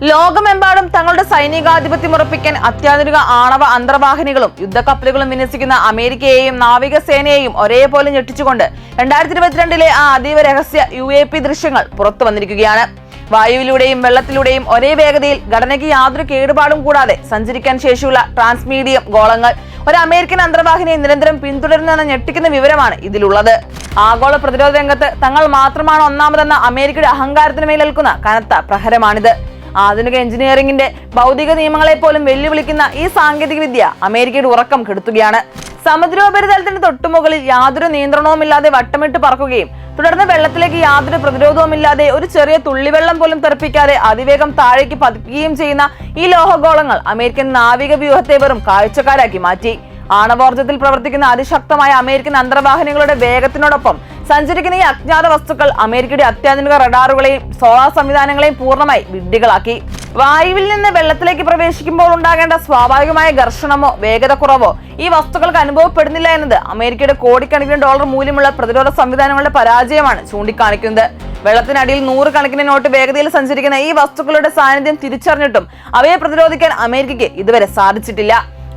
ലോകമെമ്പാടും തങ്ങളുടെ സൈനികാധിപത്യം ഉറപ്പിക്കാൻ അത്യാധുനിക ആണവ അന്തർവാഹിനികളും യുദ്ധക്കപ്പലുകളും വിന്യസിക്കുന്ന അമേരിക്കയെയും നാവികസേനയെയും ഒരേപോലെ ഞെട്ടിച്ചുകൊണ്ട് 2022 ആ അതീവ രഹസ്യ UAP ദൃശ്യങ്ങൾ പുറത്തു വന്നിരിക്കുകയാണ്. വായുവിലൂടെയും വെള്ളത്തിലൂടെയും ഒരേ വേഗതയിൽ ഘടനയ്ക്ക് യാതൊരു കേടുപാടും കൂടാതെ സഞ്ചരിക്കാൻ ശേഷിയുള്ള ട്രാൻസ്മീഡിയം ഗോളങ്ങൾ ഒരു അമേരിക്കൻ അന്തർവാഹിനിയെ നിരന്തരം പിന്തുടരുന്നെന്ന ഞെട്ടിക്കുന്ന വിവരമാണ് ഇതിലുള്ളത്. ആഗോള പ്രതിരോധ രംഗത്ത് തങ്ങൾ മാത്രമാണ് ഒന്നാമതെന്ന അമേരിക്കയുടെ അഹങ്കാരത്തിന് മേലേൽക്കുന്ന കനത്ത പ്രഹരമാണിത്. ആധുനിക എഞ്ചിനീയറിംഗിന്റെ ഭൗതിക നിയമങ്ങളെ പോലും വെല്ലുവിളിക്കുന്ന ഈ സാങ്കേതിക വിദ്യ അമേരിക്കയുടെ ഉറക്കം കെടുത്തുകയാണ്. സമുദ്രോപരിതലത്തിന് തൊട്ടുമുകളിൽ യാതൊരു നിയന്ത്രണവുമില്ലാതെ വട്ടമിട്ട് പറക്കുകയും തുടർന്ന് വെള്ളത്തിലേക്ക് യാതൊരു പ്രതിരോധവുമില്ലാതെ ഒരു ചെറിയ തുള്ളിവെള്ളം പോലും തെറിപ്പിക്കാതെ അതിവേഗം താഴേക്ക് പതിക്കുകയും ചെയ്യുന്ന ഈ ലോഹഗോളങ്ങൾ അമേരിക്കൻ നാവിക വ്യൂഹത്തെ വെറും കാഴ്ചക്കാരാക്കി മാറ്റി. ആണവോർജ്ജത്തിൽ പ്രവർത്തിക്കുന്ന അതിശക്തമായ അമേരിക്കൻ അന്തർവാഹിനികളുടെ വേഗത്തിനോടൊപ്പം സഞ്ചരിക്കുന്ന ഈ അജ്ഞാത വസ്തുക്കൾ അമേരിക്കയുടെ അത്യാധുനിക റഡാറുകളെയും സോളാർ സംവിധാനങ്ങളെയും പൂർണ്ണമായി വിഡ്ഢികളാക്കി. വായുവിൽ നിന്ന് വെള്ളത്തിലേക്ക് പ്രവേശിക്കുമ്പോൾ ഉണ്ടാകേണ്ട സ്വാഭാവികമായ ഘർഷണമോ വേഗത കുറവോ ഈ വസ്തുക്കൾക്ക് അനുഭവപ്പെടുന്നില്ല എന്നത് അമേരിക്കയുടെ കോടിക്കണക്കിന് ഡോളർ മൂല്യമുള്ള പ്രതിരോധ സംവിധാനങ്ങളുടെ പരാജയമാണ് ചൂണ്ടിക്കാണിക്കുന്നത്. വെള്ളത്തിനടിയിൽ 100 കണക്കിന് നോട്ട് വേഗതയിൽ സഞ്ചരിക്കുന്ന ഈ വസ്തുക്കളുടെ സാന്നിധ്യം തിരിച്ചറിഞ്ഞിട്ടും അവയെ പ്രതിരോധിക്കാൻ അമേരിക്കയ്ക്ക് ഇതുവരെ സാധിച്ചിട്ടില്ല.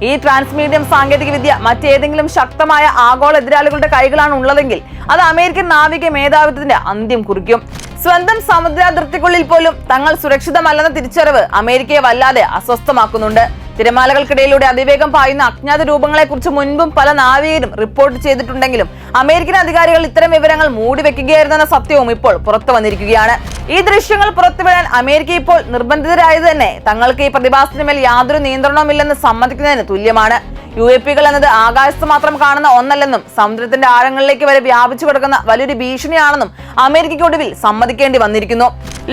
ഈ ട്രാൻസ്മീഡിയം സാങ്കേതിക വിദ്യ മറ്റേതെങ്കിലും ശക്തമായ ആഗോള എതിരാളികളുടെ കൈകളാണ് ഉള്ളതെങ്കിൽ അത് അമേരിക്കൻ നാവിക മേധാവിത്വത്തിന്റെ അന്ത്യം കുറിക്കും. സ്വന്തം സമുദ്രാതിർത്തിക്കുള്ളിൽ പോലും തങ്ങൾ സുരക്ഷിതമല്ലെന്ന തിരിച്ചറിവ് അമേരിക്കയെ വല്ലാതെ അസ്വസ്ഥമാക്കുന്നുണ്ട്. തിരമാലകൾക്കിടയിലൂടെ അതിവേഗം പായുന്ന അജ്ഞാത രൂപങ്ങളെ കുറിച്ച് മുൻപും പല നാവികരും റിപ്പോർട്ട് ചെയ്തിട്ടുണ്ടെങ്കിലും അമേരിക്കൻ അധികാരികൾ ഇത്തരം വിവരങ്ങൾ മൂടിവെക്കുകയായിരുന്നെന്ന സത്യവും ഇപ്പോൾ പുറത്തു വന്നിരിക്കുകയാണ്. ഈ ദൃശ്യങ്ങൾ പുറത്തുവിടാൻ അമേരിക്ക ഇപ്പോൾ നിർബന്ധിതരായത് തന്നെ തങ്ങൾക്ക് ഈ പ്രതിഭാസത്തിന് മേൽ യാതൊരു നിയന്ത്രണവുമില്ലെന്ന് സമ്മതിക്കുന്നതിന് തുല്യമാണ്. UAPകൾ എന്നത് ആകാശത്ത് മാത്രം കാണുന്ന ഒന്നല്ലെന്നും സമുദ്രത്തിന്റെ ആഴങ്ങളിലേക്ക് വരെ വ്യാപിച്ചു കിടക്കുന്ന വലിയൊരു ഭീഷണിയാണെന്നും അമേരിക്കയ്ക്ക് ഒടുവിൽ സമ്മതിക്കേണ്ടി വന്നിരിക്കുന്നു.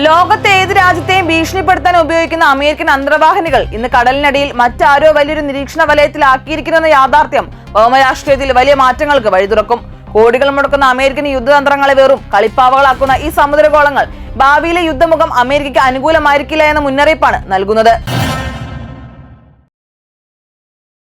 ലോകത്തെ ഏത് രാജ്യത്തെയും ഭീഷണിപ്പെടുത്താൻ ഉപയോഗിക്കുന്ന അമേരിക്കൻ അന്തർവാഹിനികൾ ഇന്ന് കടലിനടിയിൽ മറ്റാരോ വലിയൊരു നിരീക്ഷണ വലയത്തിലാക്കിയിരിക്കുന്നെന്ന യാഥാർത്ഥ്യം ഭൗമരാഷ്ട്രീയത്തിൽ വലിയ മാറ്റങ്ങൾക്ക് വഴിതുറക്കും. കോടികൾ മുടക്കുന്ന അമേരിക്കൻ യുദ്ധതന്ത്രങ്ങളെ വെറും കളിപ്പാവകളാക്കുന്ന ഈ സമുദ്രഗോളങ്ങൾ ഭാവിയിലെ യുദ്ധമുഖം അമേരിക്കയ്ക്ക് അനുകൂലമായിരിക്കില്ല എന്ന മുന്നറിയിപ്പാണ് നൽകുന്നത്.